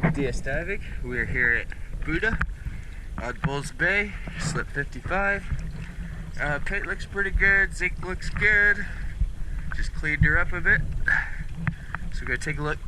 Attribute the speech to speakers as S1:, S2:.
S1: Diastavic. We are here at Booda on Bulls Bay, slip 55. Paint looks pretty good, zinc looks good. Just cleaned her up a bit. So we're going to take a look.